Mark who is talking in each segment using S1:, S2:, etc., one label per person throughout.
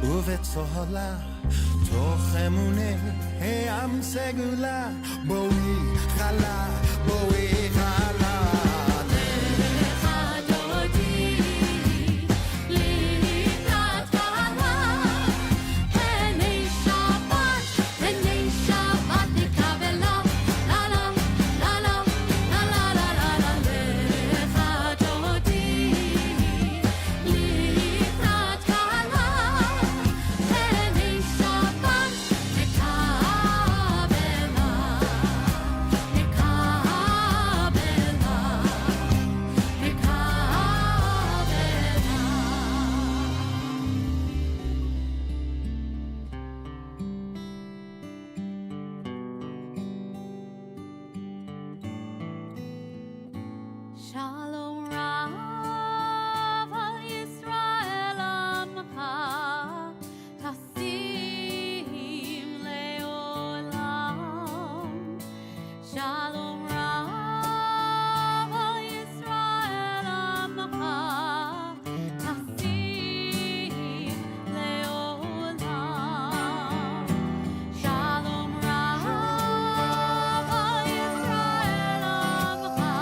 S1: ובצהלה תוך אמוני העם סגולה בואי חלה בואי חלה
S2: Shalom Rav al Yisrael Amcha Tasim Leolam Shalom Rav al Yisrael Amcha Tasim Leolam Shalom Rav al Yisrael Amcha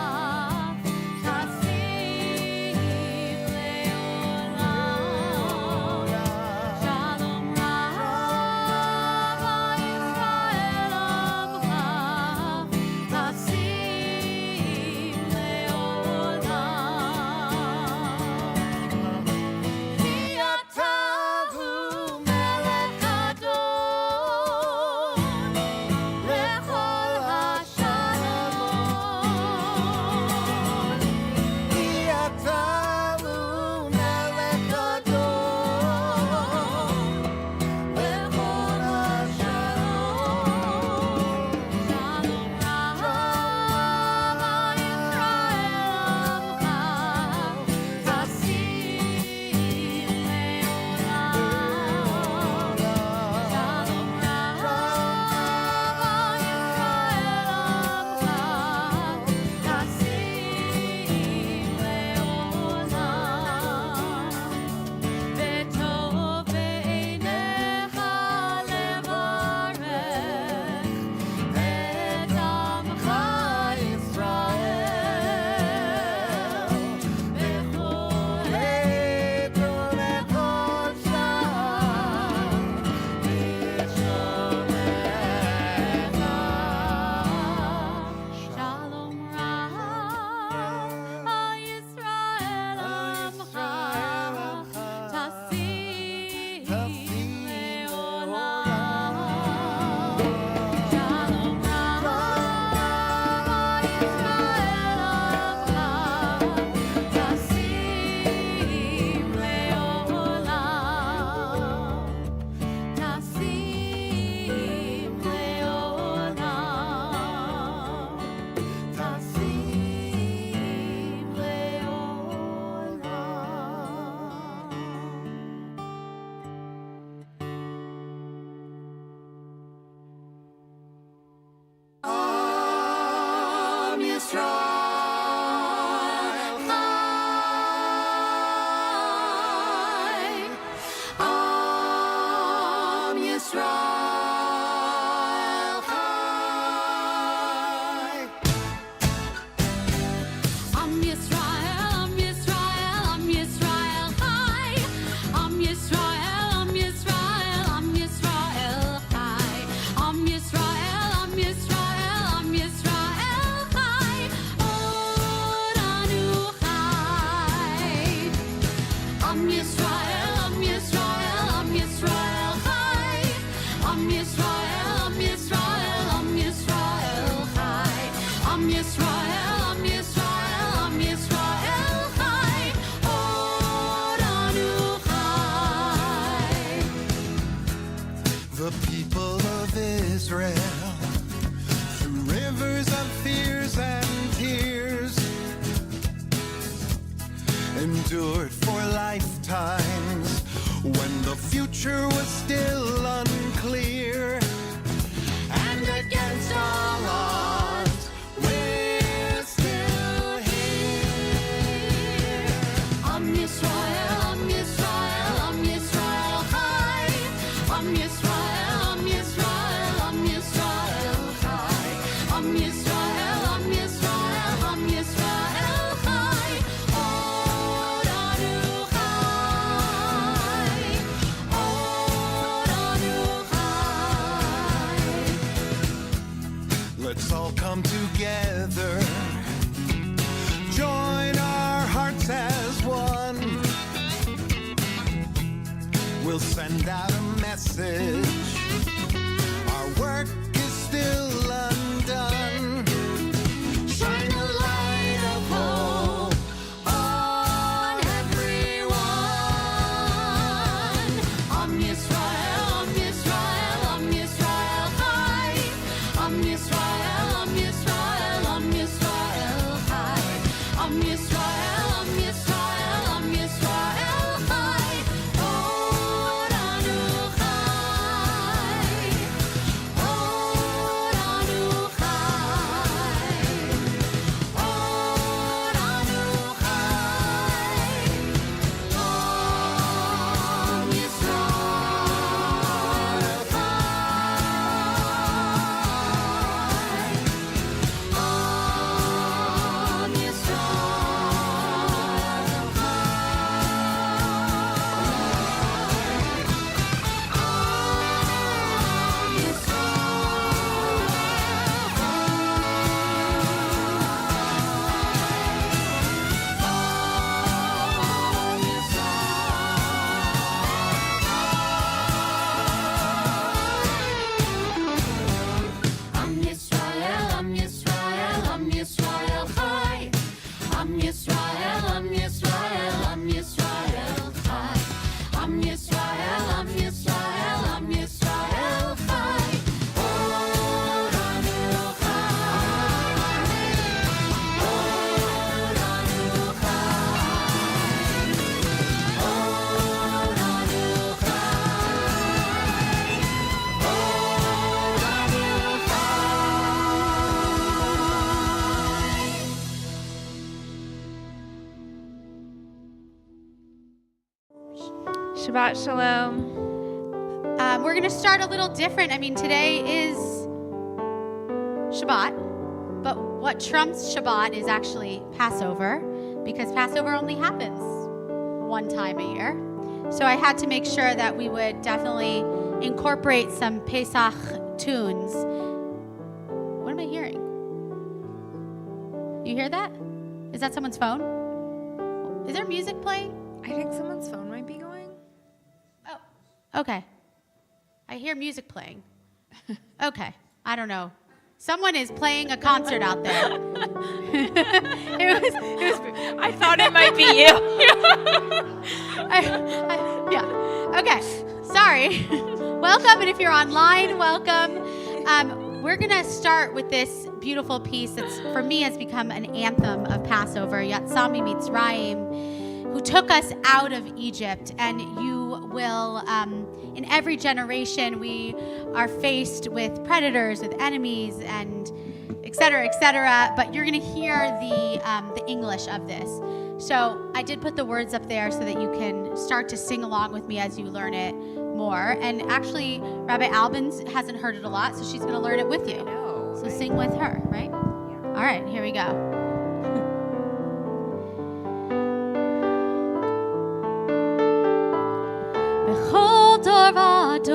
S1: The people of Israel, through rivers of fears and tears, endured for lifetimes when the future was still unclear. And against all odds, we're still here. Am Yisrael, Am Yisrael, Am Yisrael. send out a message. Our work is still undone. Shine a light of hope on everyone. Am Yisrael, Am Yisrael, Am Yisrael Chai. Am Yisrael, Am Yisrael, Am Yisrael Chai. Am Yisrael, Am Yisrael, Am Yisrael Chai. Oranu Chai. Oranu Chai. Oranu Chai. Am Yisrael Chai. Am Yisrael Am Yisrael, Am Yisrael, Am Yisrael Chai. Am Yisrael, Am Yisrael, Am Yisrael Chai. Am Yisrael, Am Yisrael, Am Yisrael Chai. Oranu Chai. Oranu Chai. Oranu Chai.
S3: Shabbat Shalom.
S4: We're going to start a little different. I mean, today is Shabbat, but what trumps Shabbat is actually Passover, because Passover only happens one time a year. So I had to make sure that we would definitely incorporate some Pesach tunes. What am I hearing? You hear that? Is that someone's phone? Is there music playing?
S3: I think someone's phone might be going.
S4: Oh, okay. I hear music playing. Okay, I don't know. Someone is playing a concert out there.
S3: I thought it might be you.
S4: Yeah. Okay. Sorry. Welcome, and if you're online, welcome. We're gonna start with this beautiful piece that's, for me, has become an anthem of Passover. Yatsami Mitzrayim, who took us out of Egypt, and you will, in every generation, we are faced with predators, with enemies, and et cetera, but you're going to hear the English of this. So I did put the words up there so that you can start to sing along with me as you learn it more. And actually, Rabbi Albans hasn't heard it a lot, so she's going to learn it with you.
S3: I know.
S4: So sing with her, right?
S3: Yeah.
S4: All right, here we go. Bechol dor vador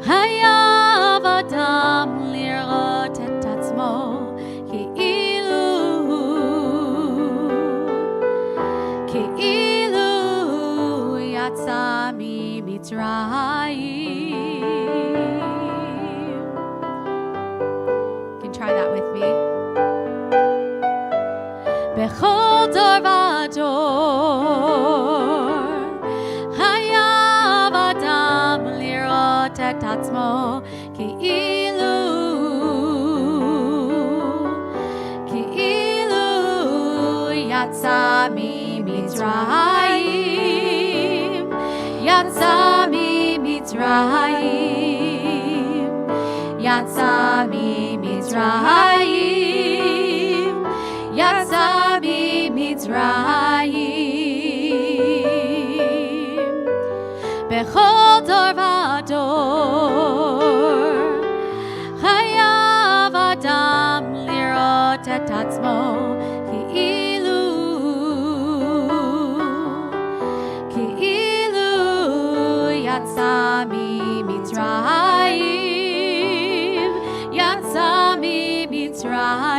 S4: hayav adam lirot et atzmo כאילו יצא ממצרים. You can try that with me. בכל דור ודור חייב אדם לראות את עצמו כאילו יצא ממצרים, יצא ממצרים, יצא ממצרים, יצא ממצרים. בכל דור ודור חייב אדם לראות את עצמו יצא ממצרים, יצא ממצרים,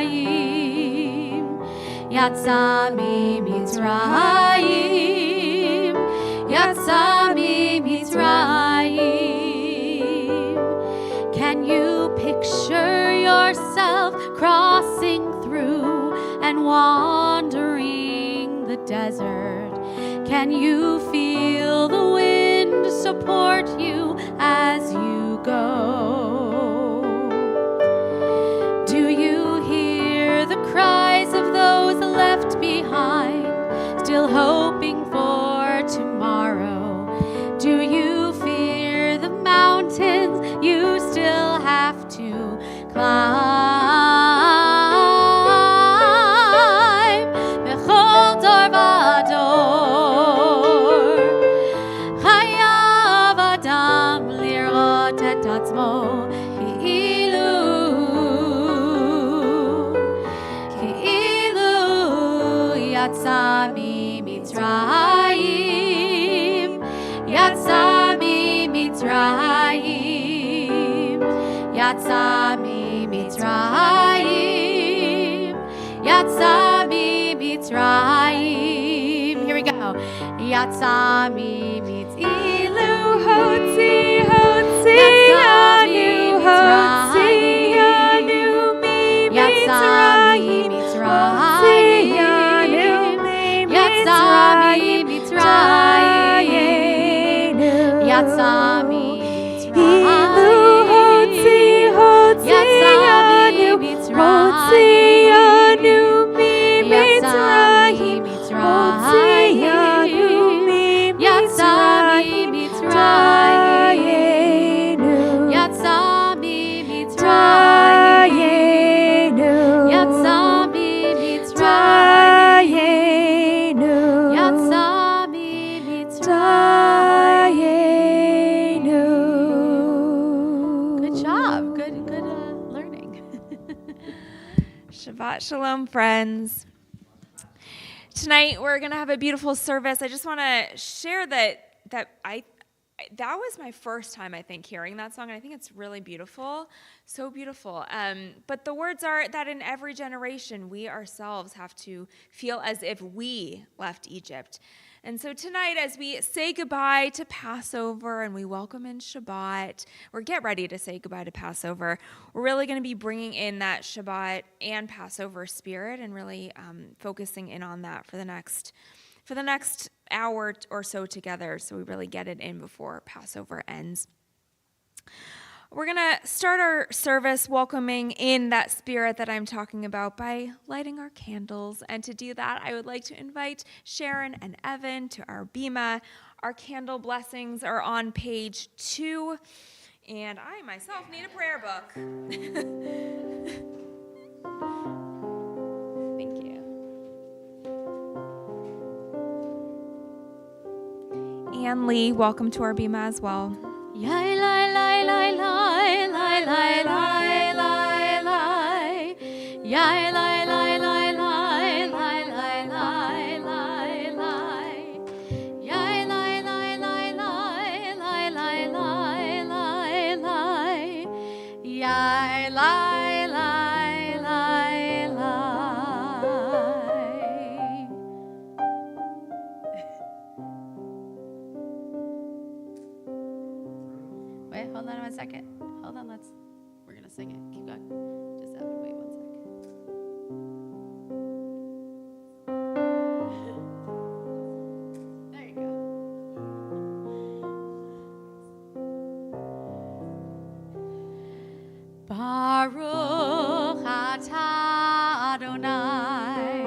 S4: יצא ממצרים, יצא
S2: Can you feel the wind support you as you go? Do you hear the cries of those left behind, still hoping for tomorrow? Do you fear the mountains you still have to climb? Bechol dor vador, chayav adam lirot et atzmo כאילו יצא ממצרים, יצא ממצרים, יצא ממצרים, יצא ממצרים. Here we go. יצא ממצרים, אילו הוציא, הוציאנו, הוציאנו ממצרים, יצא ממצרים, יצא ממצרים, אילו הוציא, הוציאנו ממצרים, יצא ממצרים, יצא ממצרים, יצא ממצרים, יצא ממצרים. Good job. Good learning.
S3: Shabbat Shalom, friends. Tonight we're going to have a beautiful service. I just want to share that was my first time, I think, hearing that song, and I think it's really beautiful, so beautiful. But the words are that in every generation, we ourselves have to feel as if we left Egypt. And so tonight, as we say goodbye to Passover and we welcome in Shabbat, or get ready to say goodbye to Passover, we're really going to be bringing in that Shabbat and Passover spirit and really focusing in on that for the next hour or so together, so we really get it in before Passover ends. We're going to start our service welcoming in that spirit that I'm talking about by lighting our candles. And to do that, I would like to invite Sharon and Evan to our bima. Our candle blessings are on page 2. And I myself need a prayer book. Thank you. Ann Lee, welcome to our bima as well.
S2: Yai lai lai lai lai lai lai lai lai lai. Yai lai lai lai lai lai lai lai lai lai. Yai lai lai lai lai lai lai lai lai lai. Yai lai lai lai lai. Wait, hold on one second. Hold on, we're gonna sing it. Keep going. Just wait 1 second. There you go. Baruch atah Adonai,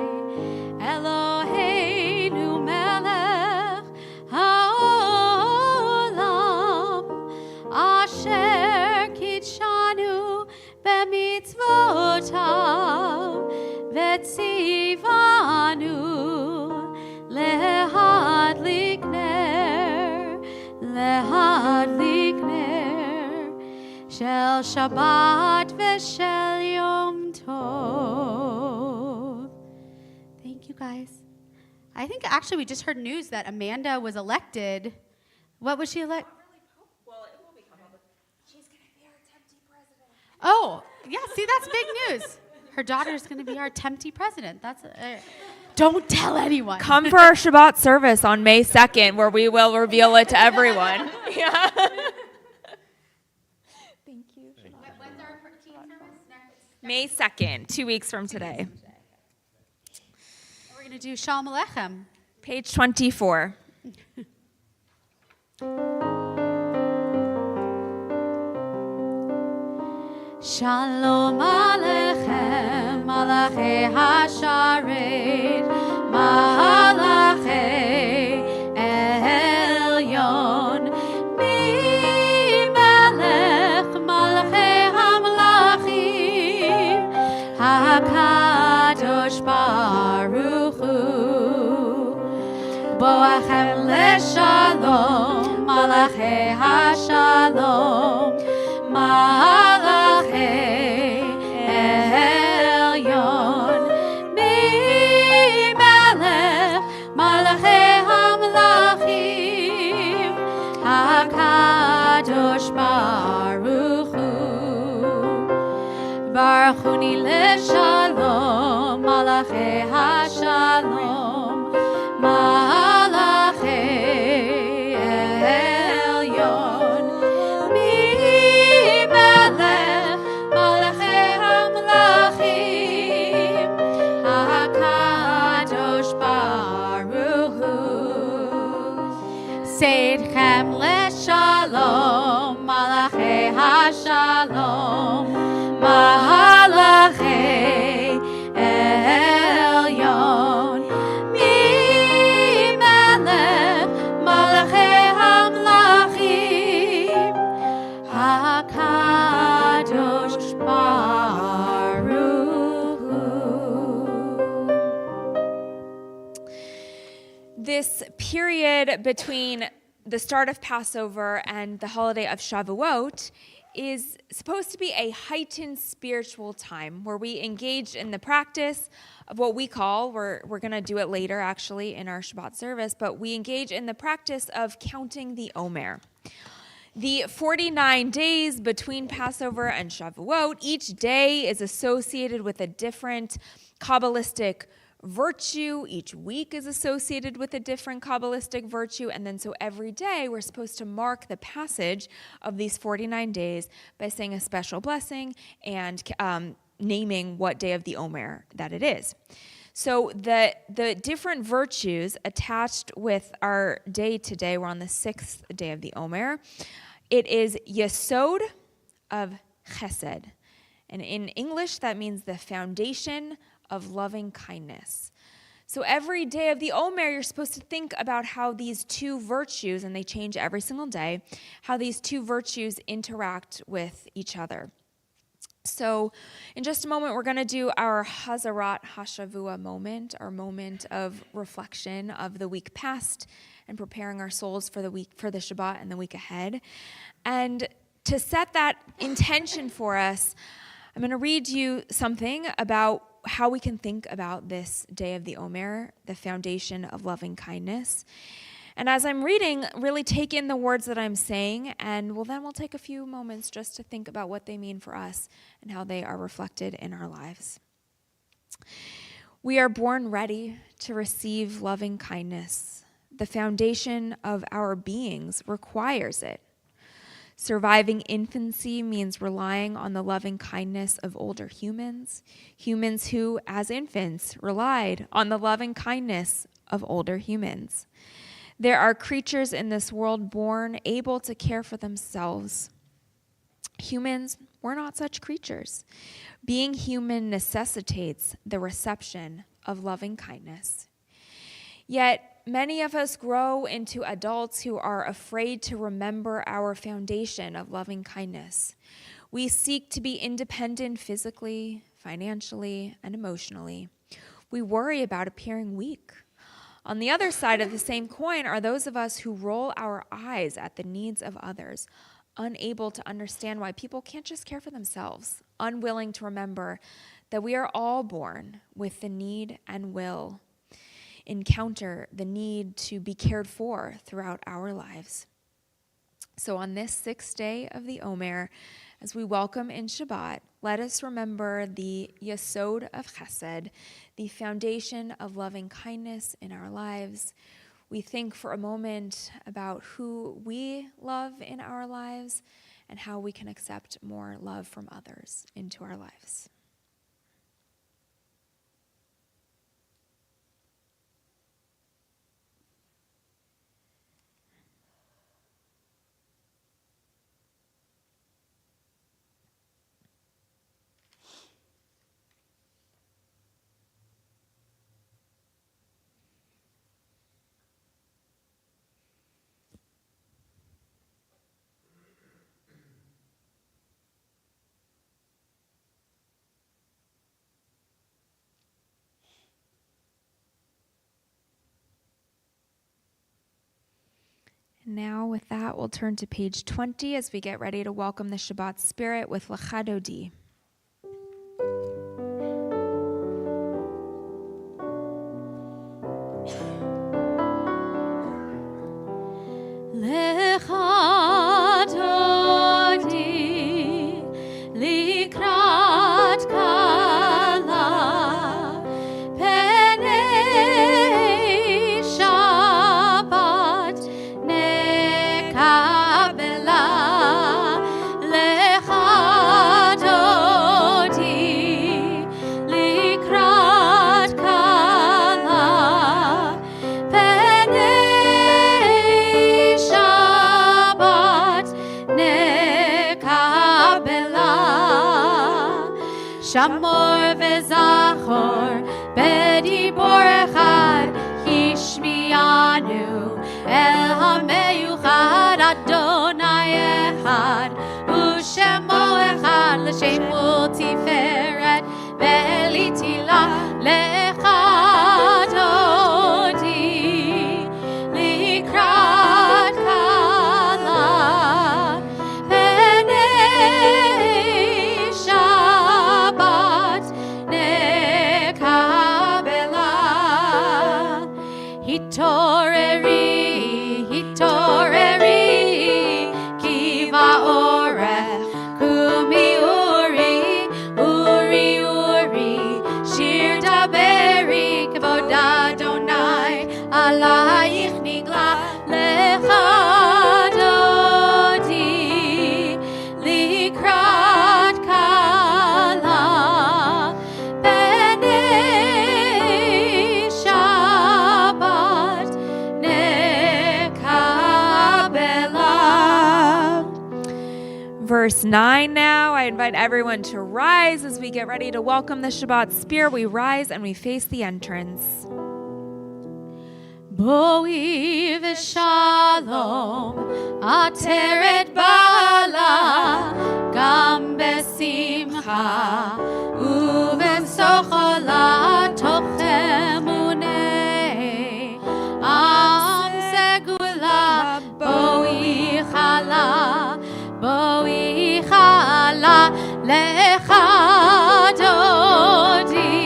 S2: Eloheinu melech haolam, asher kitshanu b'mitzvotav, v'tzivanu lehadlik ner shel Shabbat v'shel Yom Tov. Thank you, guys. I think actually we just heard news that Amanda was elected. What was she elected?
S3: Well, it will become public. She's going to be our tempty president.
S2: Oh, yeah, see, that's big news. Her daughter's going to be our tempty president. That's don't tell anyone.
S3: Come for our Shabbat service on May 2nd, where we will reveal it to everyone. Yeah. Thank you.
S2: When's our teen service?
S3: May 2nd, 2 weeks from today.
S2: We're going to do Shalom Aleichem.
S3: Page 24.
S2: Shalom Aleichem, Malachei Hasharet, Malachei Elyon, Mi-Melech, Malachei HaMelachim, HaKadosh Baruch Hu, Boachem LeShalom, Malachei HaShalom, Malachei Elyon, Mi-Melech, Malachei HaMelachim, HaKadosh Baruch Hu, Baruchuni LeShalom, Malachei HaShalom, Malachei Elyon, Mi-Melech, Malachei HaMelachim, HaKadosh Baruch Hu, Seidchem LeShalom, Malachei HaShalom, Malachei Elyon, Mi-Melech, Malachei HaMelachim, HaKadosh Baruch Hu.
S3: This period between the start of Passover and the holiday of Shavuot is supposed to be a heightened spiritual time where we engage in the practice of what we call, we're going to do it later actually in our Shabbat service, but we engage in the practice of counting the Omer. The 49 days between Passover and Shavuot, each day is associated with a different Kabbalistic virtue. Each week is associated with a different Kabbalistic virtue. And then so every day we're supposed to mark the passage of these 49 days by saying a special blessing and naming what day of the Omer that it is. So the different virtues attached with our day today, we're on the 6th day of the Omer. It is Yesod of Chesed. And in English, that means the foundation of loving kindness. So every day of the Omer, you're supposed to think about how these two virtues, and they change every single day, how these two virtues interact with each other. So in just a moment, we're going to do our Hazarat HaShavua moment, our moment of reflection of the week past and preparing our souls for the week, for the Shabbat and the week ahead. And to set that intention for us, I'm going to read you something about how we can think about this day of the Omer, the foundation of loving kindness. And as I'm reading, really take in the words that I'm saying, and then we'll take a few moments just to think about what they mean for us and how they are reflected in our lives. We are born ready to receive loving kindness. The foundation of our beings requires it. Surviving infancy means relying on the loving kindness of older humans who, as infants, relied on the loving kindness of older humans. There are creatures in this world born able to care for themselves. Humans, we're not such creatures. Being human necessitates the reception of loving kindness. Yet, many of us grow into adults who are afraid to remember our foundation of loving kindness. We seek to be independent physically, financially, and emotionally. We worry about appearing weak. On the other side of the same coin are those of us who roll our eyes at the needs of others, unable to understand why people can't just care for themselves, unwilling to remember that we are all born with the need and will encounter the need to be cared for throughout our lives. So on this 6th day of the Omer, as we welcome in Shabbat, let us remember the Yesod of Chesed, the foundation of loving kindness in our lives. We think for a moment about who we love in our lives and how we can accept more love from others into our lives. Now, with that, we'll turn to page 20 as we get ready to welcome the Shabbat Spirit with Lecha Dodi.
S2: Lecha Dodi likrat kala penei Shabbat nekabela. Lecha Dodi likrat kala penei Shabbat nekabela. Shamor vezachor bedibor echad hishmianu el hameyuchad Adonai echad ushemo echad l'shem u'tiferet ve'litila. Lecha Dodi likrat kala penei Shabbat nekabela. Hitoreri, hitoreri, kiva orech, kumi uri, uri, uri, shir daberi, kavod Adonai, alayich nigla. Lecha Dodi likrat kala penei Shabbat nekabela.
S3: Verse 9 now. I invite everyone to rise as we get ready to welcome the Shabbat Spirit. We rise and we face the entrance.
S2: Boi v'shalom ateret bala gam besimcha uv'sochola tochem unei am segula. Boi chala lecha Dodi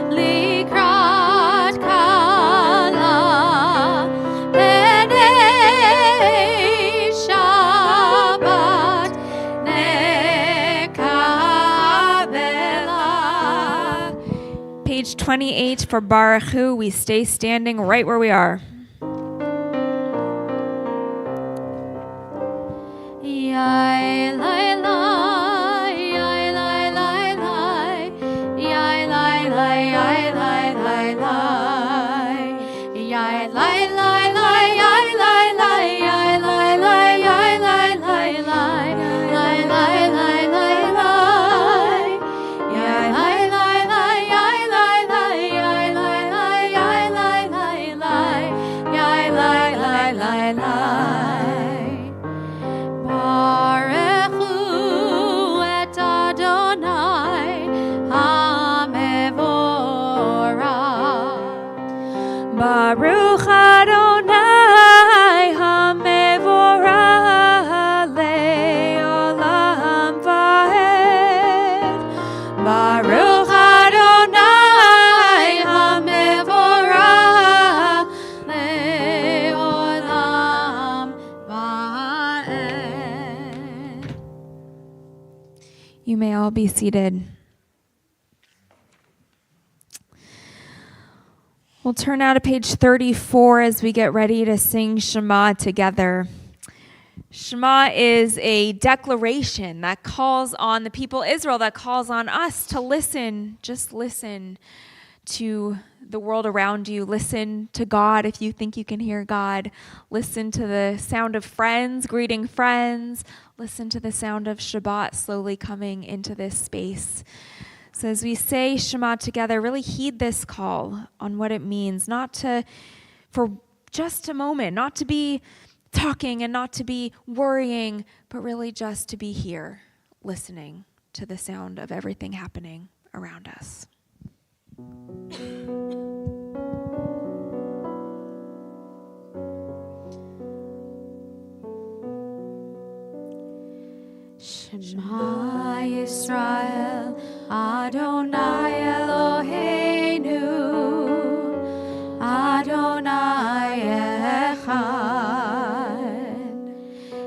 S2: likrat kala penei Shabbat nekabela.
S3: Page 28 for Baruch Hu. We stay standing right where we are.
S2: Yai lai lai, yai lai lai lai, yai lai lai, yai lai lai lai, yai lai lai lai, yai lai lai, yai lai lai, yai lai lai lai, lai lai lai lai lai, yai lai lai lai, yai lai lai, yai lai lai, yai lai lai lai, yai lai lai lai lai. Baruchu et Adonai hamevorach.
S3: Baruch Adonai hamevorach le'olam va'ed.
S2: Baruch Adonai hamevorach le'olam va'ed.
S3: You may all be seated. We'll turn now to page 34 as we get ready to sing Shema together. Shema is a declaration that calls on the people of Israel, that calls on us to listen. Just listen to the world around you. Listen to God if you think you can hear God. Listen to the sound of friends greeting friends. Listen to the sound of Shabbat slowly coming into this space. So as we say Shema together, really heed this call on what it means, for just a moment, not to be talking and not to be worrying, but really just to be here, listening to the sound of everything happening around us.
S2: Shema Yisrael, Adonai Eloheinu, Adonai Echad.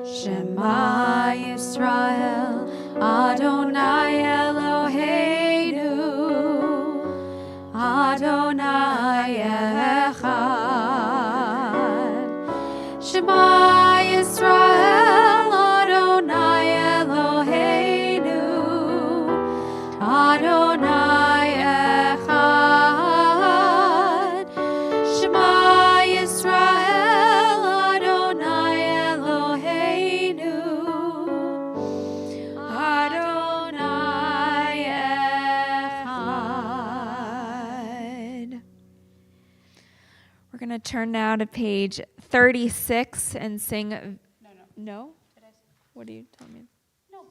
S2: Shema Yisrael, Adonai Eloheinu, Adonai Echad. Shema Yisrael, Adonai Eloheinu, Adonai Echad. Shema Yisrael, Adonai Eloheinu, Adonai Echad.
S3: We're going to turn now to page 36 and sing. No? What are you telling me?
S4: No.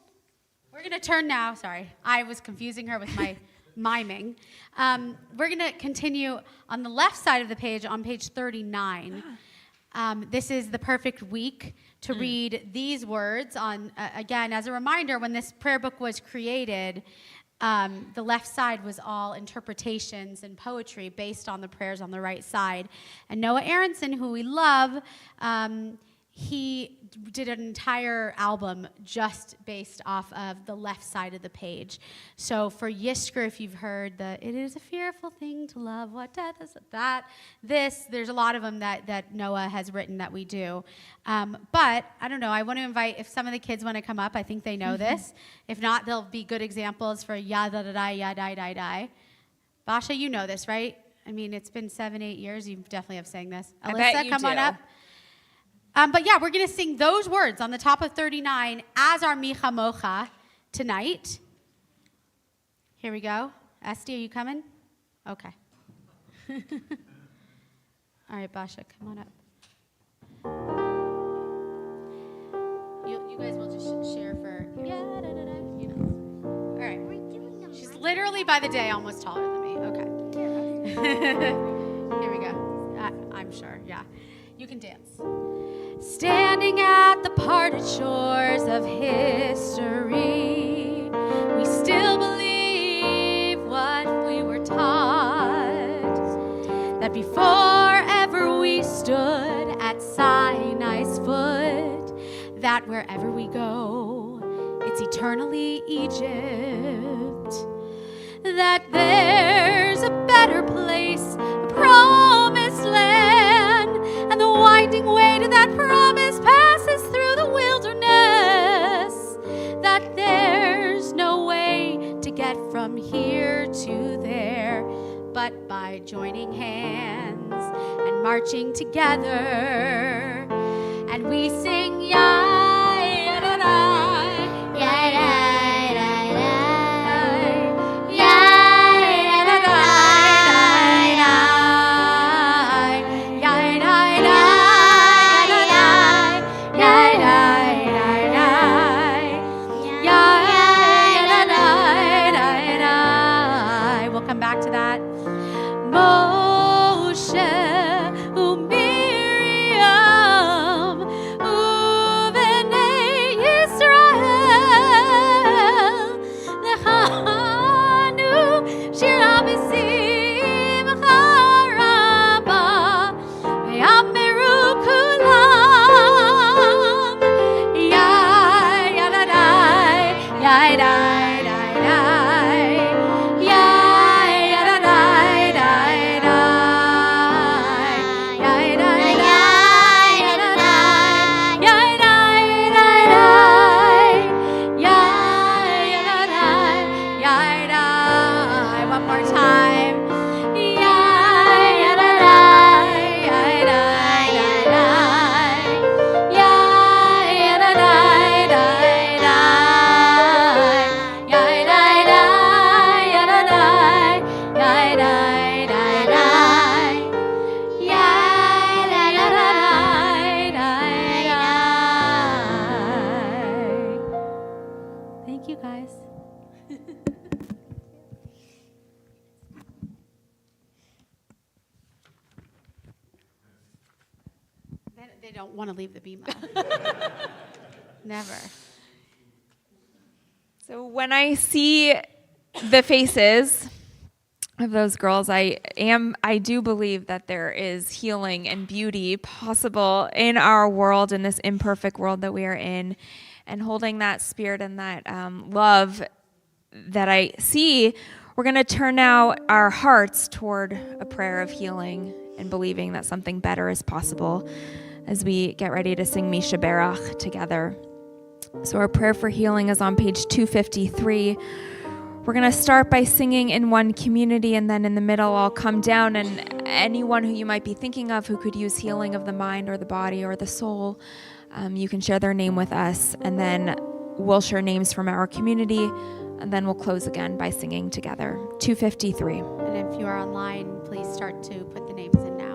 S4: We're going to turn now. Sorry. I was confusing her with my miming. We're going to continue on the left side of the page on page 39. This is the perfect week to read these words on, again, as a reminder, when this prayer book was created, the left side was all interpretations and poetry based on the prayers on the right side. And Noah Aronson, who we love, he did an entire album just based off of the left side of the page. So for Yisker, if you've heard the "It is a fearful thing to love, what death is that," there's a lot of them that Noah has written that we do. But I don't know, I want to invite, if some of the kids want to come up, I think they know this. If not, they'll be good examples for ya da da da, ya die die die. Basha, you know this, right? I mean, it's been 7-8 years. You definitely have sang this.
S3: I
S4: Alyssa,
S3: bet you
S4: come on
S3: do.
S4: up. But yeah, we're going to sing those words on the top of 39 as our Micha Mocha tonight. Here we go. Esty, are you coming? Okay. All right, Basha, come on up. You guys will just share for, you know. All right. She's literally by the day almost taller than me. Okay. Here we go. I'm sure, yeah. You can dance.
S2: Standing at the parted shores of history, we still believe what we were taught, that before ever we stood at Sinai's foot, that wherever we go, it's eternally Egypt, that there's a better place, a promised land, and the winding way to that promise passes through the wilderness, that there's no way to get from here to there but by joining hands and marching together. And we sing ya-da-da, ya-da-da-da-da, ya-da-da-da-da-da. We'll come back to that. Moshe, Miriam, Bnei Yisrael, Lechanu shir b'simcha rabba, ve'ameru kulam, ya-da-dai, ya-dai. One more time. Thank you, guys. They don't want to leave the bima. Never.
S3: So when I see the faces of those girls, I do believe that there is healing and beauty possible in our world, in this imperfect world that we are in, and holding that spirit and that love that I see. We're going to turn now our hearts toward a prayer of healing and believing that something better is possible as we get ready to sing Misha Berach together. So our prayer for healing is on page 253. We're going to start by singing in one community, and then in the middle I'll come down, and anyone who you might be thinking of who could use healing of the mind or the body or the soul, you can share their name with us, and then we'll share names from our community, and then we'll close again by singing together. 253.
S4: And if you are online, please start to put the names in now.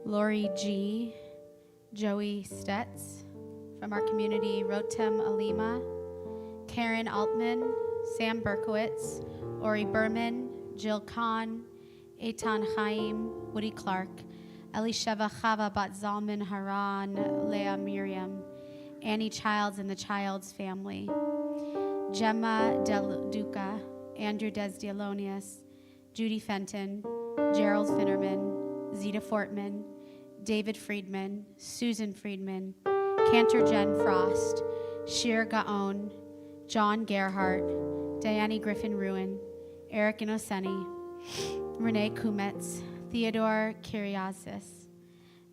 S4: Lori G., Joey Stetz from our community, Rotem Alima, Karen Altman, Sam Berkowitz, Ori Berman, Jill Kahn, Eitan Chaim, Woody Clark, Elisheva Chava Bat Zalman Haran, Leah Miriam, Annie Childs and the Childs family, Gemma Del Duca, Andrew Desdialonius, Judy Fenton, Gerald Finnerman, Zita Fortman, David Friedman, Susan Friedman, Cantor Jen Frost, Shir Gaon, John Gerhardt, Diane Griffin Ruin, Eric Inoseni, Renee Kumetz, Theodore Kiriasis,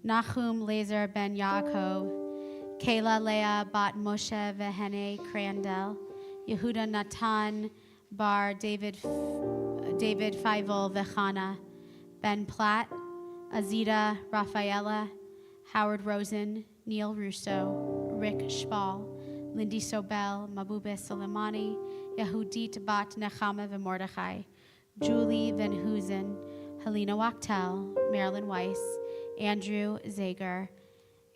S4: Nahum Laser Ben Yaakov, Kayla Leah Bat Moshe Vehene Crandell, Yehuda Natan Bar David Feivel Vechana, Ben Platt, Azita Rafaela, Howard Rosen, Neil Russo, Rick Schwal, Lindy Sobel, Mabube Soleimani, Yehudit Bat Nechama V'Mordechai, Julie Van Hoosen, Helena Wachtel, Marilyn Weiss, Andrew Zager,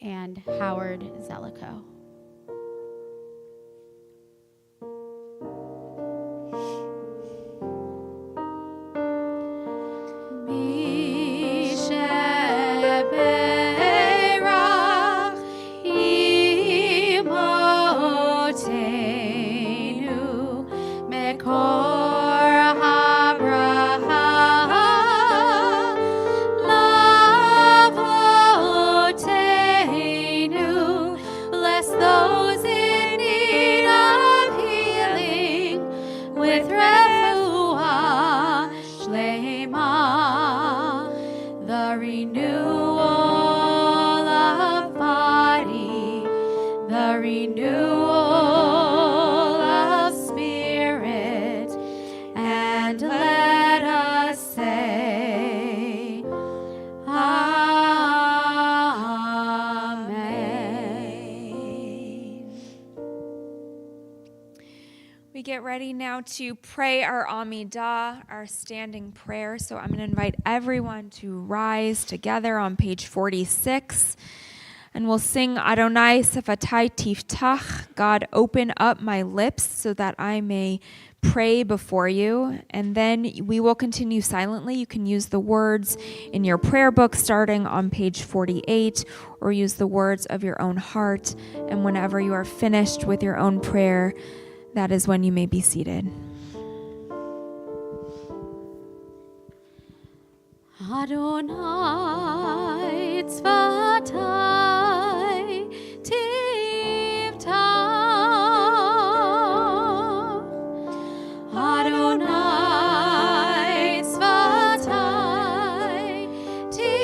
S4: and Howard Zellico.
S3: Get ready now to pray our Amidah, our standing prayer. So I'm going to invite everyone to rise together on page 46. And we'll sing Adonai Sefatai Tiftach, God, open up my lips so that I may pray before you. And then we will continue silently. You can use the words in your prayer book starting on page 48, or use the words of your own heart. And whenever you are finished with your own prayer, that is when you may be seated.
S2: Adonai tzvatai tiftach, Adonai tzvatai tiftach,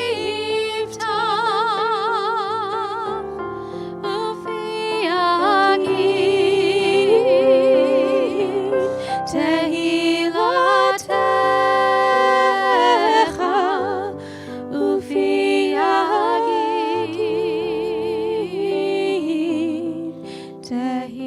S2: ufi yagid tehilatecha, ufi yagid tehilatecha.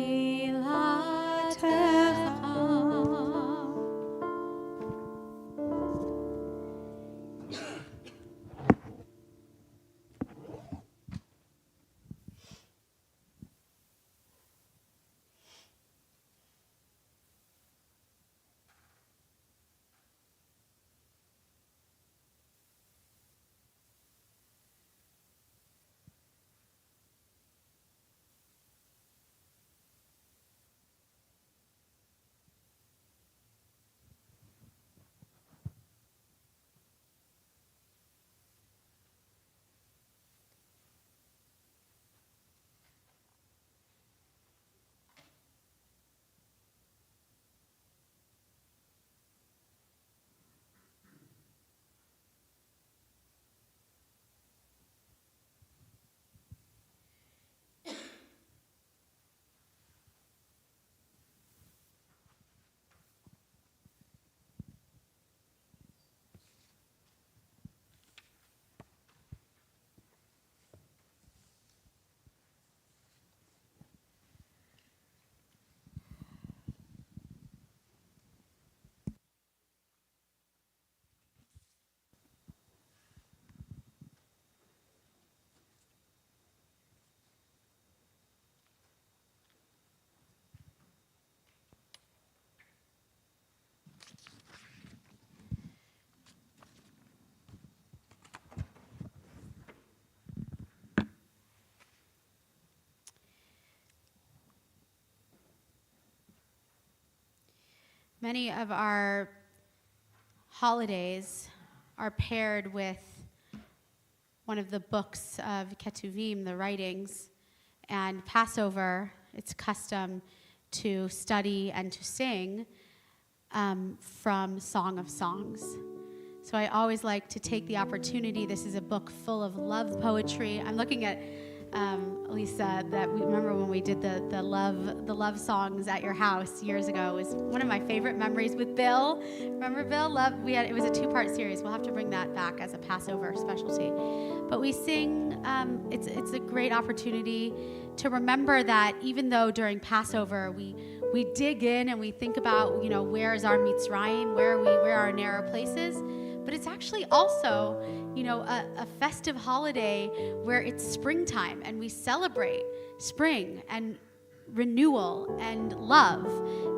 S4: Many of our holidays are paired with one of the books of Ketuvim, the writings, and Passover, it's custom to study and to sing from Song of Songs. So I always like to take the opportunity. This is a book full of love poetry. I'm looking at Lisa, that we remember when we did the love songs at your house years ago. It was one of my favorite memories with Bill. Remember Bill? It was a 2-part series. We'll have to bring that back as a Passover specialty. But we sing. It's a great opportunity to remember that even though during Passover we dig in and we think about where is our Mitzrayim, where are our narrow places. But it's actually also, a festive holiday where it's springtime and we celebrate spring and renewal and love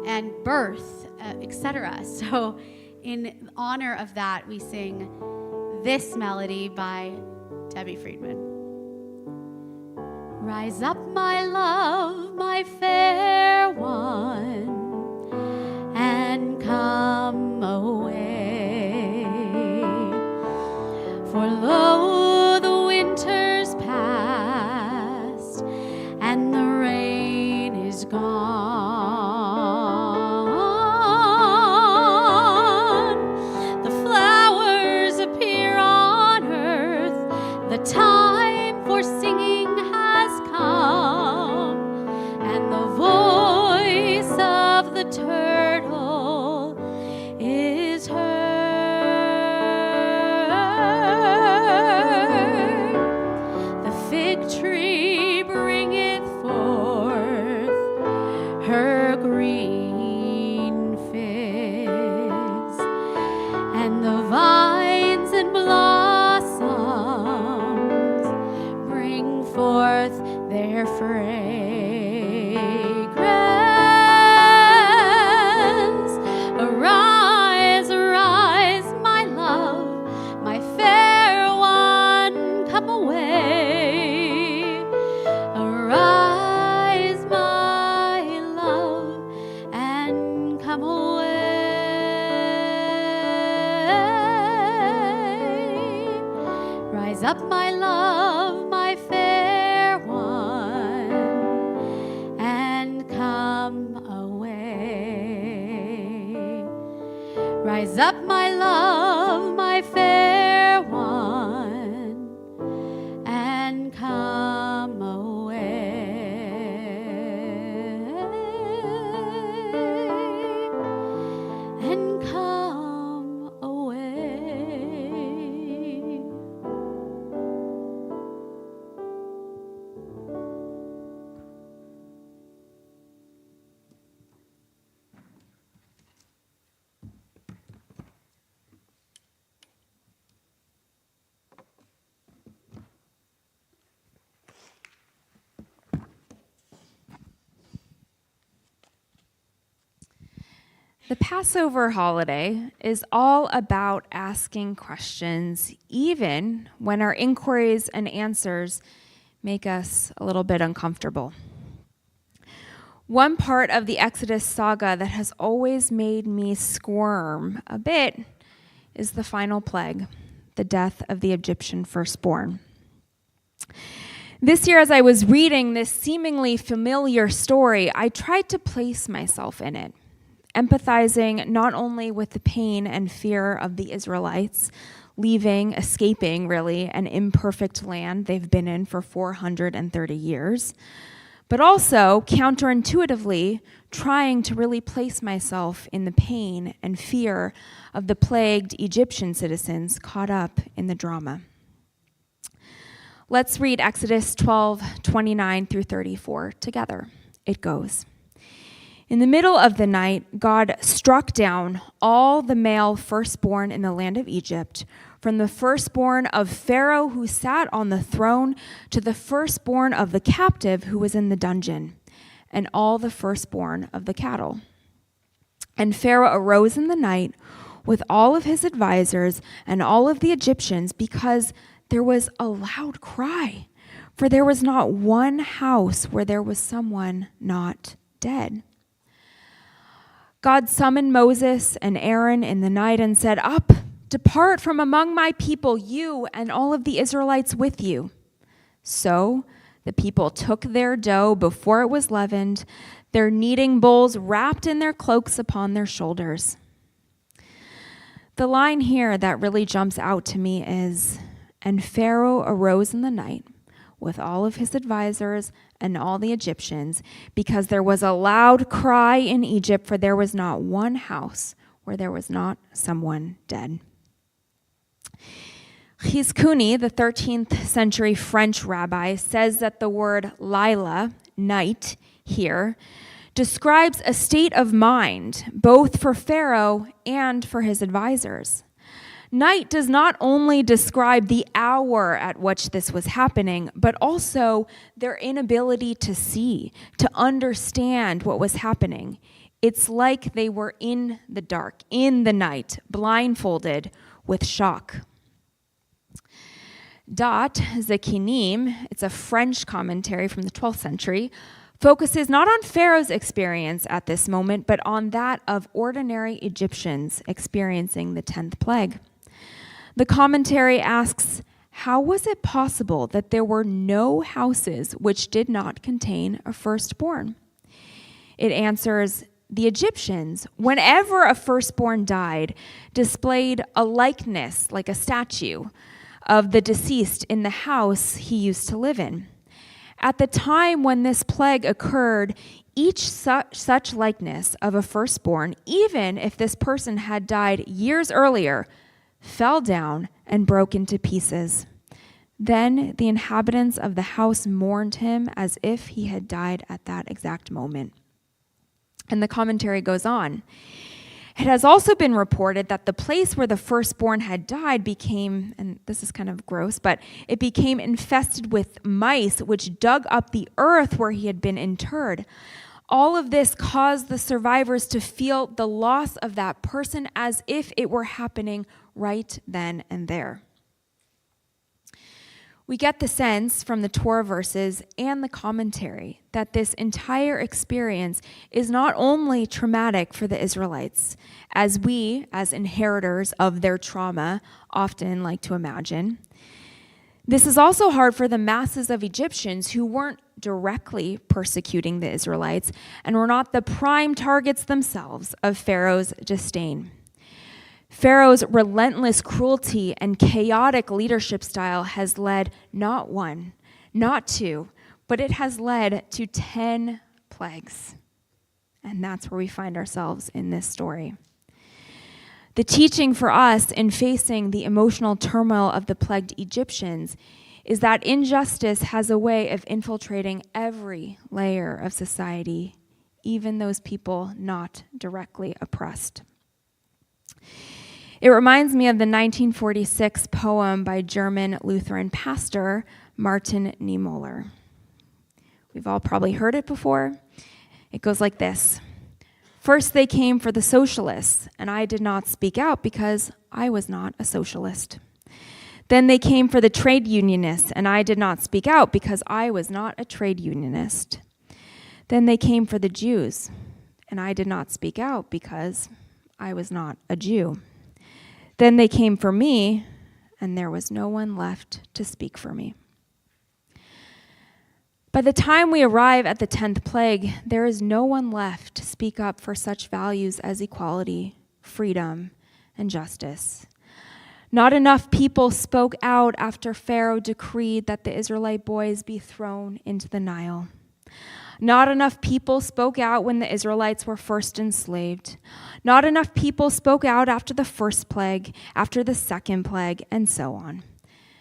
S4: and birth, etc. So in honor of that, we sing this melody by Debbie Friedman. Rise up, my love, my fair one, and come away. For lo, the winter's past, and the rain is gone. The flowers appear on earth, the time for singing has come, and the voice of
S2: their fragrance. Arise, arise, my love, my fair one, come away. Arise, my love, and come away. Rise up, my love, my fair one, and come away. Rise up, my love, my fair one, and come away. And come away.
S3: The Passover holiday is all about asking questions, even when our inquiries and answers make us a little bit uncomfortable. One part of the Exodus saga that has always made me squirm a bit is the final plague, the death of the Egyptian firstborn. This year, as I was reading this seemingly familiar story, I tried to place myself in it, empathizing not only with the pain and fear of the Israelites, escaping really, an imperfect land they've been in for 430 years, but also counterintuitively trying to really place myself in the pain and fear of the plagued Egyptian citizens caught up in the drama. Let's read Exodus 12:29 through 34 together. It goes. In the middle of the night, God struck down all the male firstborn in the land of Egypt, from the firstborn of Pharaoh who sat on the throne to the firstborn of the captive who was in the dungeon, and all the firstborn of the cattle. And Pharaoh arose in the night with all of his advisors and all of the Egyptians, because there was a loud cry, for there was not one house where there was someone not dead. God summoned Moses and Aaron in the night and said, "Up, depart from among my people, you and all of the Israelites with you." So the people took their dough before it was leavened, their kneading bowls wrapped in their cloaks upon their shoulders. The line here that really jumps out to me is, "And Pharaoh arose in the night with all of his advisors and all the Egyptians, because there was a loud cry in Egypt, for there was not one house where there was not someone dead." Chizkuni, the 13th century French rabbi, says that the word Laila, night, here, describes a state of mind, both for Pharaoh and for his advisors. Night does not only describe the hour at which this was happening, but also their inability to see, to understand what was happening. It's like they were in the dark, in the night, blindfolded with shock. Dat Zekinim, it's a French commentary from the 12th century, focuses not on Pharaoh's experience at this moment, but on that of ordinary Egyptians experiencing the 10th plague. The commentary asks, how was it possible that there were no houses which did not contain a firstborn? It answers, the Egyptians, whenever a firstborn died, displayed a likeness, like a statue, of the deceased in the house he used to live in. At the time when this plague occurred, each such likeness of a firstborn, even if this person had died years earlier, fell down and broke into pieces. Then the inhabitants of the house mourned him as if he had died at that exact moment. And the commentary goes on. It has also been reported that the place where the firstborn had died became, and this is kind of gross, but it became infested with mice, which dug up the earth where he had been interred. All of this caused the survivors to feel the loss of that person as if it were happening right then and there. We get the sense from the Torah verses and the commentary that this entire experience is not only traumatic for the Israelites, as we, as inheritors of their trauma, often like to imagine. This is also hard for the masses of Egyptians who weren't directly persecuting the Israelites and were not the prime targets themselves of Pharaoh's disdain. Pharaoh's relentless cruelty and chaotic leadership style has led not one, not two, but it has led to 10 plagues. And that's where we find ourselves in this story. The teaching for us in facing the emotional turmoil of the plagued Egyptians is that injustice has a way of infiltrating every layer of society, even those people not directly oppressed. It reminds me of the 1946 poem by German Lutheran pastor Martin Niemöller. We've all probably heard it before. It goes like this. First they came for the socialists, and I did not speak out because I was not a socialist. Then they came for the trade unionists, and I did not speak out because I was not a trade unionist. Then they came for the Jews, and I did not speak out because I was not a Jew. Then they came for me, and there was no one left to speak for me. By the time we arrive at the 10th plague, there is no one left to speak up for such values as equality, freedom, and justice. Not enough people spoke out after Pharaoh decreed that the Israelite boys be thrown into the Nile. Not enough people spoke out when the Israelites were first enslaved. Not enough people spoke out after the first plague, after the second plague, and so on.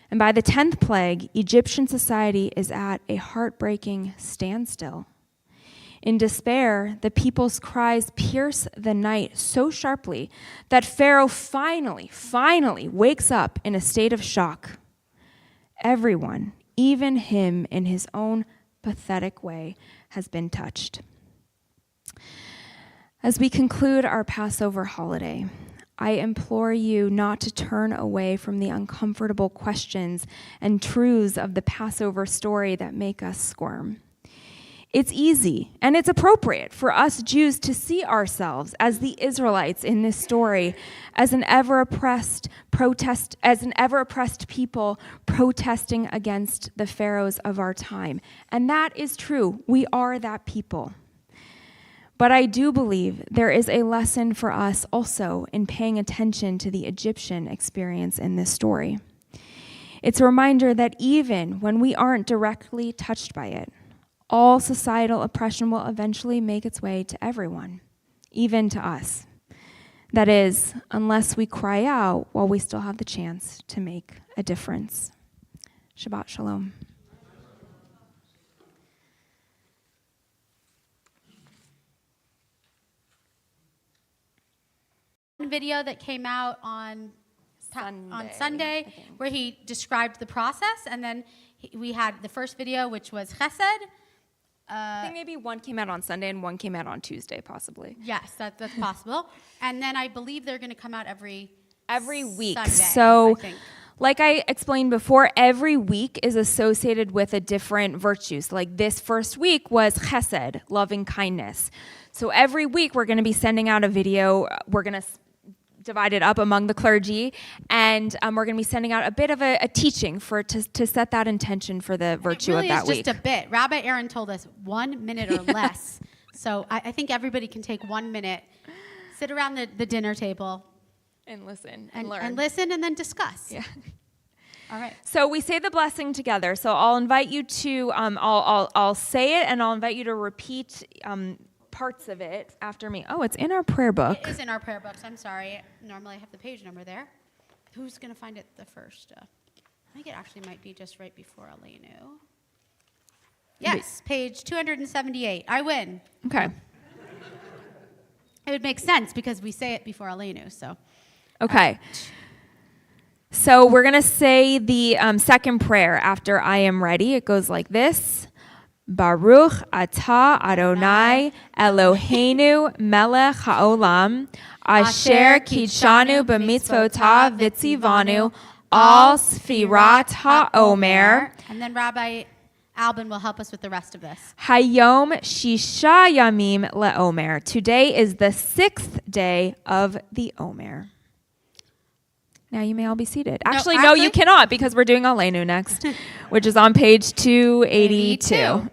S3: And by the 10th plague, Egyptian society is at a heartbreaking standstill. In despair, the people's cries pierce the night so sharply that Pharaoh finally wakes up in a state of shock. Everyone, even him in his own pathetic way, has been touched. As we conclude our Passover holiday, I implore you not to turn away from the uncomfortable questions and truths of the Passover story that make us squirm. It's easy and it's appropriate for us Jews to see ourselves as the Israelites in this story, as an ever-oppressed people protesting against the pharaohs of our time. And that is true. We are that people. But I do believe there is a lesson for us also in paying attention to the Egyptian experience in this story. It's a reminder that even when we aren't directly touched by it, all societal oppression will eventually make its way to everyone, even to us. That is, unless we cry out while we still have the chance to make a difference. Shabbat Shalom.
S4: Video that came out on Sunday
S3: I think.
S4: where he described the process, and then we had the first video, which was Chesed.
S3: I think maybe one came out on Sunday and one came out on Tuesday, possibly.
S4: Yes, that's possible. And then I believe they're going to come out every
S3: week.
S4: Sunday,
S3: So,
S4: I think.
S3: like I explained before, every week is associated with a different virtue. So like this first week was Chesed, loving kindness. So every week we're going to be sending out a video. We're going to divide it up among the clergy, and we're going to be sending out a bit of a teaching to set that intention for the virtue
S4: it really
S3: of that
S4: is
S3: week.
S4: just a bit. Rabbi Aaron told us 1 minute or less. So I think everybody can take 1 minute, sit around the dinner table,
S3: and listen
S4: and
S3: learn.
S4: and listen, and then discuss.
S3: Yeah.
S4: All right.
S3: So we say the blessing together. So I'll invite you to, I'll say it, and I'll invite you to repeat parts of it after me. Oh, it's in our prayer book.
S4: It is in our prayer books. I'm sorry. Normally I have the page number there. Who's going to find it the first? I think it actually might be just right before Aleinu. Yes, page 278. I win.
S3: Okay.
S4: It would make sense because we say it before Aleinu. So,
S3: Okay. So we're going to say the second prayer after I am ready. It goes like this. Baruch atah Adonai Eloheinu melech haolam asher kidshanu b'mitzvotav v'tzivanu al sfirat haomer.
S4: And then Rabbi Albin will help us with the rest of this.
S3: Hayom shisha yamim leomer. Today is the 6th day of the Omer. Now you may all be seated. Actually, no, you cannot because we're doing Aleinu next, which is on page 282.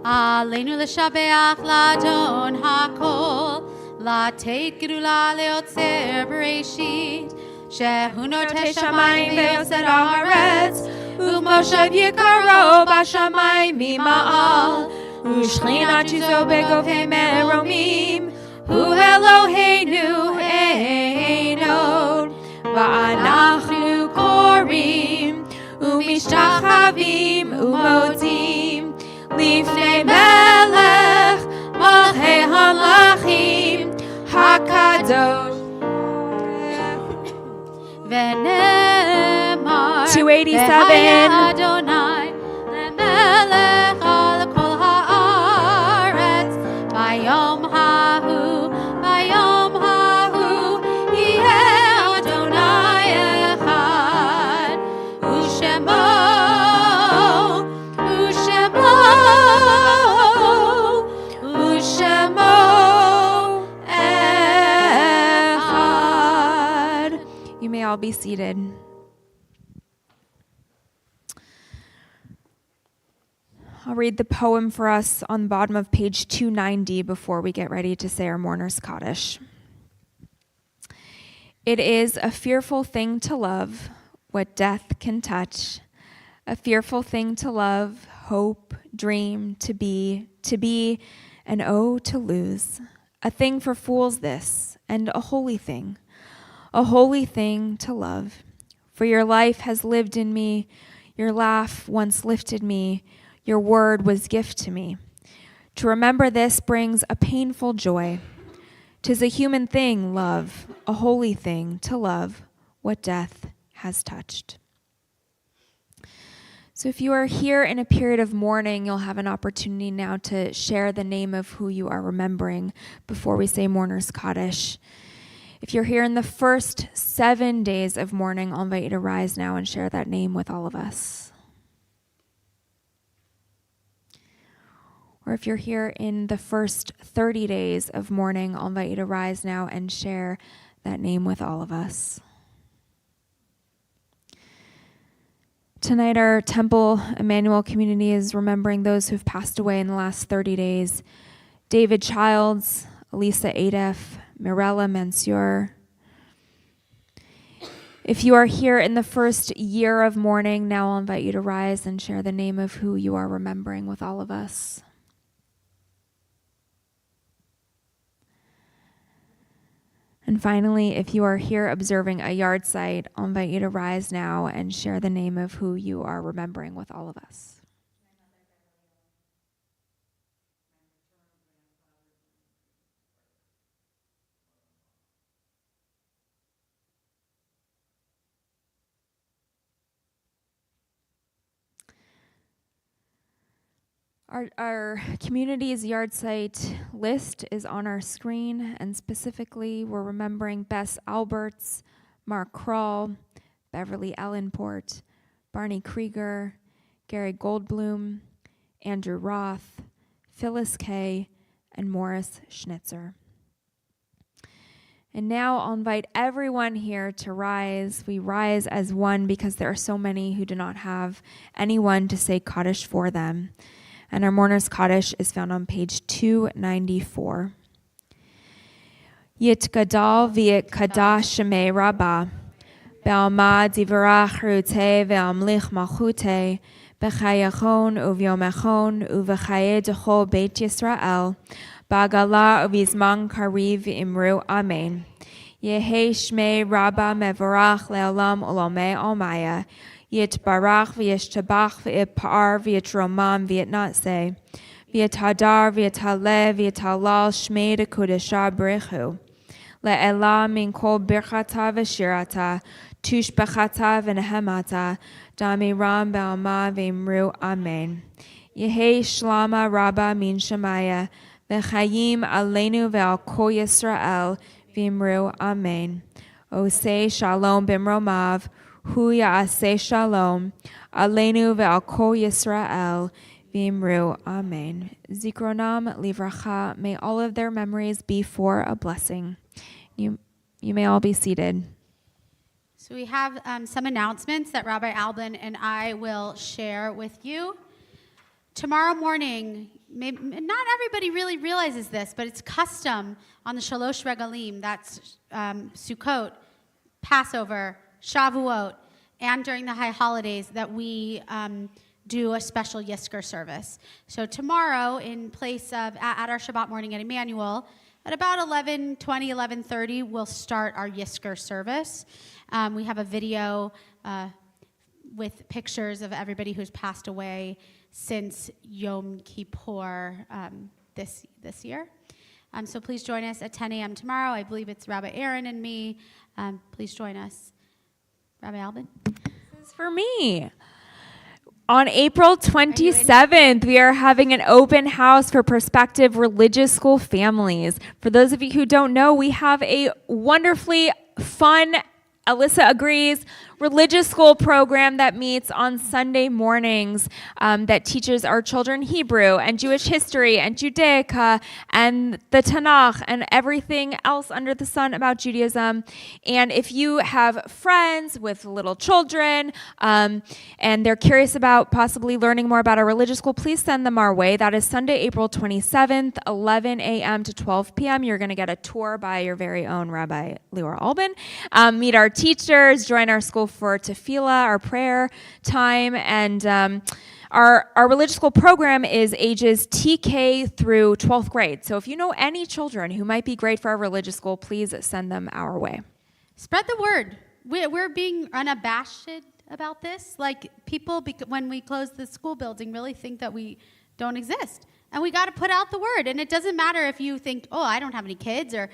S4: Aleinu l'shabeach l'adon hakol, l'teit gedula leotzer bereshit, shehu noteh shamayim ve'yoser haaretz, u'moshav yikaro b'shamayim mima'al, u'shchina tizo begovei meromim, hu Eloheinu einod, va'anachnu korim, u'mishtachavim u'modim, Lifnei melech malchei hamlachim hakadosh v'nemar
S3: 287
S4: Adonai lemelech al kol haaretz bayom hahu yeh Adonai echad u'shemo
S3: all be seated. I'll read the poem for us on the bottom of page 290 before we get ready to say our Mourner's Kaddish. It is a fearful thing to love what death can touch, a fearful thing to love, hope, dream, to be, and oh, to lose. A thing for fools this, and a holy thing to love. For your life has lived in me, your laugh once lifted me, your word was gift to me. To remember this brings a painful joy. 'Tis a human thing, love, a holy thing to love what death has touched. So if you are here in a period of mourning, you'll have an opportunity now to share the name of who you are remembering before we say Mourner's Kaddish. If you're here in the first 7 days of mourning, I'll invite you to rise now and share that name with all of us. Or if you're here in the first 30 days of mourning, I'll invite you to rise now and share that name with all of us. Tonight, our Temple Emanuel community is remembering those who've passed away in the last 30 days. David Childs, Elisa Adef, Mirella Mansur. If you are here in the first year of mourning, now I'll invite you to rise and share the name of who you are remembering with all of us. And finally, if you are here observing a yard site, I'll invite you to rise now and share the name of who you are remembering with all of us. Our community's yard site list is on our screen, and specifically we're remembering Bess Alberts, Mark Kroll, Beverly Ellenport, Barney Krieger, Gary Goldblum, Andrew Roth, Phyllis Kay, and Morris Schnitzer. And now I'll invite everyone here to rise. We rise as one because there are so many who do not have anyone to say Kaddish for them. And our Mourner's Kaddish is found on page 294. Yit gadal v'yit kadash shemei rabba, be'alma divarach rute ve'amlich malchute, b'chayachon uvyomechon uv'chaye dechol beit Yisrael, ba'gala uvizman kariv imru amen. Yehe shmei rabba mevarach le'olam olamei almaya, Yit barach v'yishtabach v'yit par v'yit romam v'yit natseh. V'yatadar, v'yatale, v'yatalal, shmei de kodesha brechu. Le'ela min kol birchata v'shirata, tush bechata v'nehemata, damiram ba'alma v'imru amen. Yehi shlama rabba min shemaya, v'chayim aleinu ve'al kol Yisrael, v'imru amen. Osei shalom bimromav, hu ya'aseh shalom, aleinu ve'al kol Yisrael, v'imru amen. Zikronam livracha, may all of their memories be for a blessing. You may all be seated.
S4: So we have some announcements that Rabbi Alban and I will share with you. Tomorrow morning, not everybody really realizes this, but it's custom on the Shalosh Regalim, that's Sukkot, Passover, Shavuot, and during the high holidays that we do a special Yisker service. So tomorrow, in place of, at our Shabbat Morning at Emanuel, at about 11:30, we'll start our Yisker service. We have a video with pictures of everybody who's passed away since Yom Kippur this year. So please join us at 10 a.m. tomorrow. I believe it's Rabbi Aaron and me. Please join us. Rabbi Alban?
S3: This is for me. On April 27th, we are having an open house for prospective religious school families. For those of you who don't know, we have a wonderfully fun, Alyssa agrees, religious school program that meets on Sunday mornings that teaches our children Hebrew and Jewish history and Judaica and the Tanakh and everything else under the sun about Judaism. And if you have friends with little children and they're curious about possibly learning more about our religious school, please send them our way. That is Sunday, April 27th, 11 a.m. to 12 p.m. You're going to get a tour by your very own Rabbi Leor Alban, meet our teachers, join our school for tefillah, our prayer time, and our religious school program is ages TK through 12th grade. So if you know any children who might be great for our religious school, please send them our way.
S4: Spread the word. We're being unabashed about this. Like people, when we close the school building, really think that we don't exist. And we got to put out the word. And it doesn't matter if you think, oh, I don't have any kids, or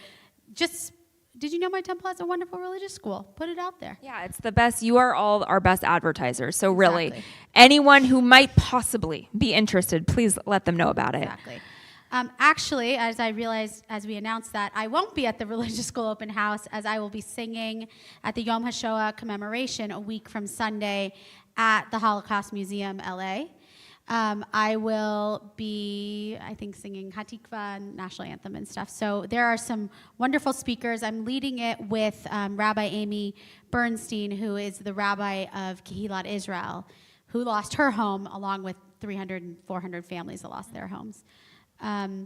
S4: just, did you know my temple has a wonderful religious school? Put it out there.
S3: Yeah, it's the best. You are all our best advertisers. So really,
S4: Exactly.
S3: anyone who might possibly be interested, please let them know about it.
S4: Exactly. Actually, as I realized as we announced that, I won't be at the religious school open house, as I will be singing at the Yom HaShoah commemoration a week from Sunday at the Holocaust Museum, LA. I will be, I think, singing Hatikva and National Anthem and stuff. So there are some wonderful speakers. I'm leading it with Rabbi Amy Bernstein, who is the rabbi of Kehilat Israel, who lost her home along with 300 and 400 families that lost their homes. May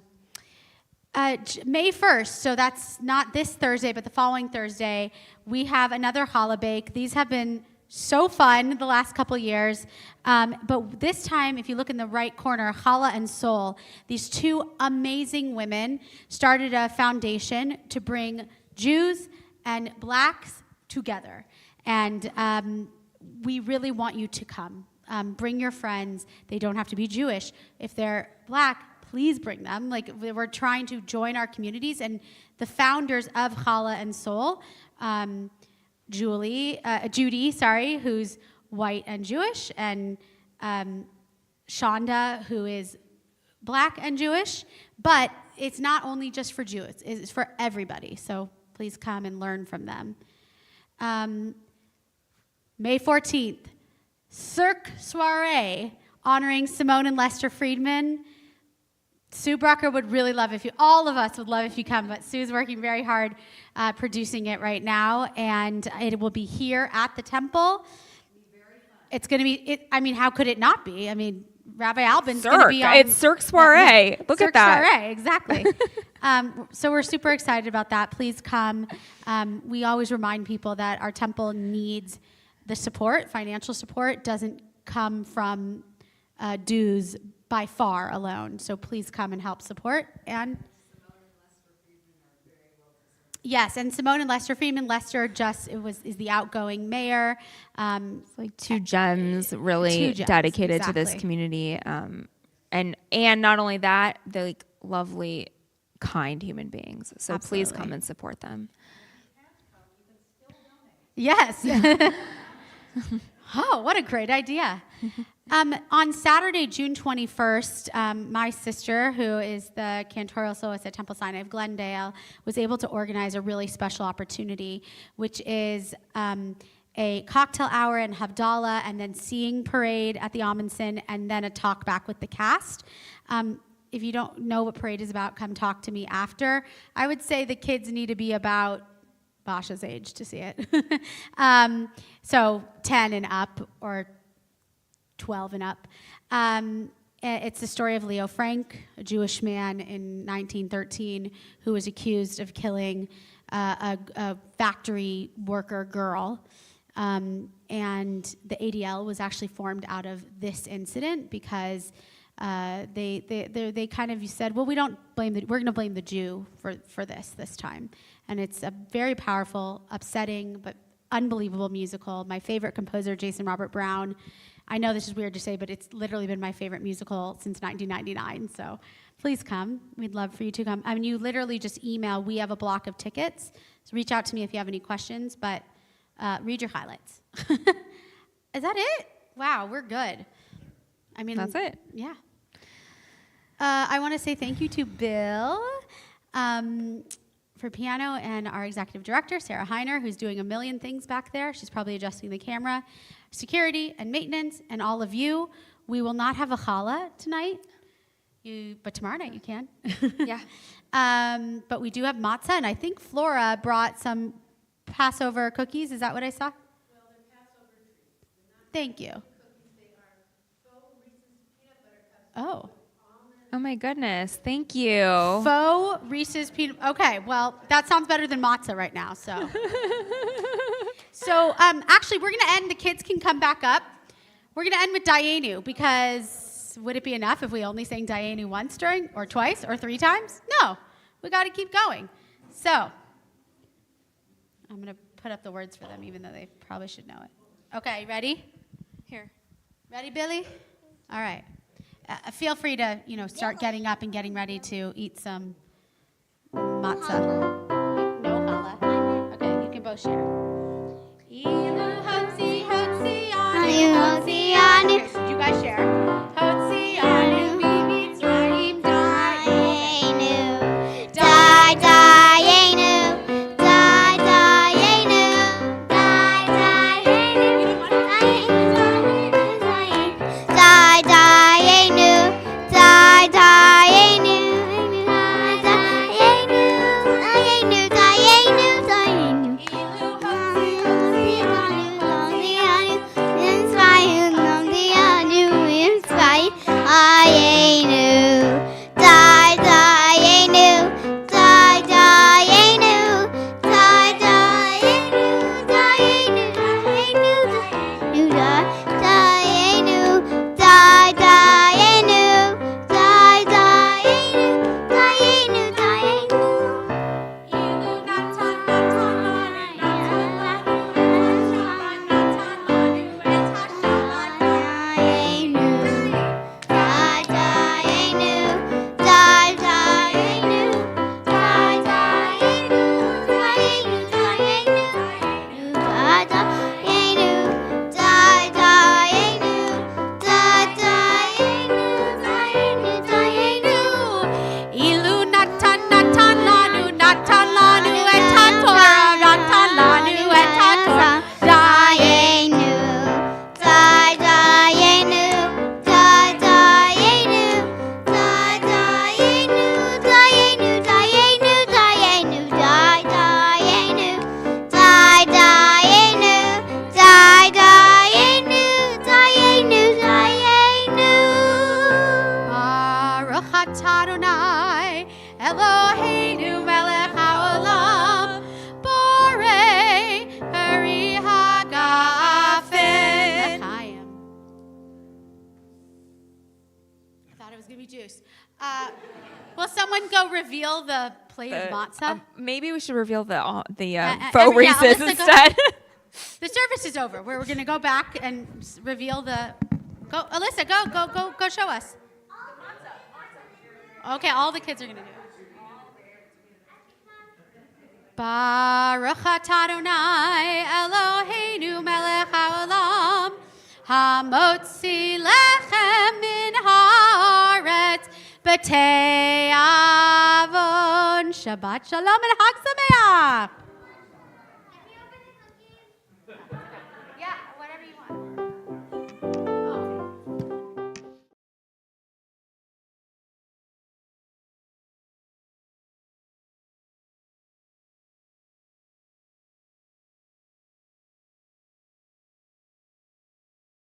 S4: 1st, so that's not this Thursday, but the following Thursday, we have another challah bake. These have been so fun the last couple years. But this time, if you look in the right corner, Challah and Soul, these two amazing women started a foundation to bring Jews and blacks together. And we really want you to come. Bring your friends. They don't have to be Jewish. If they're black, please bring them. Like, we're trying to join our communities. And the founders of Challah and Soul, Judy, who's white and Jewish, and Shonda, who is black and Jewish. But it's not only just for Jews, it's for everybody. So please come and learn from them. May 14th, Cirque Soiree, honoring Simone and Lester Friedman. Sue Brucker would really love if you, all of us would love if you come, but Sue's working very hard producing it right now, and it will be here at the temple. It's going to be, I mean, how could it not be? I mean, Rabbi Alban's going to be on.
S3: It's Cirque Soiree. Look
S4: Cirque
S3: at that.
S4: Soiree, exactly. So we're super excited about that. Please come. We always remind people that our temple needs the support. Financial support doesn't come from dues by far alone. So please come and help support. And yes, and Simone and Lester Friedman. Lester is the outgoing mayor.
S3: It's like two gems really
S4: Two gems,
S3: dedicated to this
S4: exactly.
S3: community. And And not only that, they're like lovely, kind human beings. So please
S4: Absolutely.
S3: come and support them.
S4: Yes. Oh, what a great idea. On Saturday, June 21st, my sister, who is the cantorial soloist at Temple Sinai of Glendale, was able to organize a really special opportunity, which is a cocktail hour and Havdalah, and then seeing parade at the Amundsen, and then a talk back with the cast. If you don't know what parade is about, come talk to me after. I would say the kids need to be about Basha's age to see it. So 10 and up, or 12 and up. It's the story of Leo Frank, a Jewish man in 1913 who was accused of killing a factory worker girl. And the ADL was actually formed out of this incident because they kind of said, well, we're going to blame the Jew for this time. And it's a very powerful, upsetting, but unbelievable musical. My favorite composer, Jason Robert Brown. I know this is weird to say, but it's literally been my favorite musical since 1999. So please come. We'd love for you to come. I mean, you literally just email, we have a block of tickets. So reach out to me if you have any questions, but read your highlights. Is that it? Wow, we're good. I mean,
S3: That's it.
S4: Yeah. I want to say thank you to Bill for piano, and our executive director, Sarah Heiner, who's doing a million things back there. She's probably adjusting the camera, security, and maintenance, and all of you. We will not have a challah tonight, but tomorrow night you can.
S3: Yeah.
S4: But we do have matzah, and I think Flora brought some Passover cookies. Is that what I saw? Well, they're Passover treats. Thank you. Oh.
S3: Oh my goodness. Thank you.
S4: Faux Reese's peanut. Okay, well, that sounds better than matzah right now. So, actually, we're gonna end. The kids can come back up. We're gonna end with Dayenu, because would it be enough if we only sang Dayenu once or twice, or 3 times? No, we got to keep going. So, I'm gonna put up the words for them, even though they probably should know it. Okay, ready?
S3: Here.
S4: Ready, Billy? All right. Feel free to, start getting up and getting ready to eat some matzah. No challah. Okay, you can both share. Ilu hotzi hotzi anu hotzi anu. Okay, so you guys share. Hotzi anu mitzrayim dayenu. Dayenu. Dayenu. Will someone go reveal the plate of matzah?
S3: Maybe we should reveal the
S4: Alyssa,
S3: faux Reese's
S4: go-
S3: instead.
S4: The service is over. We're going to go back and reveal the. Go, Alyssa. Go show us. Okay, all the kids are going to do it. Baruch atah Adonai Eloheinu melech haolam hamotzi lechem min haaretz b'tei avon. Shabbat shalom and Chag Sameach.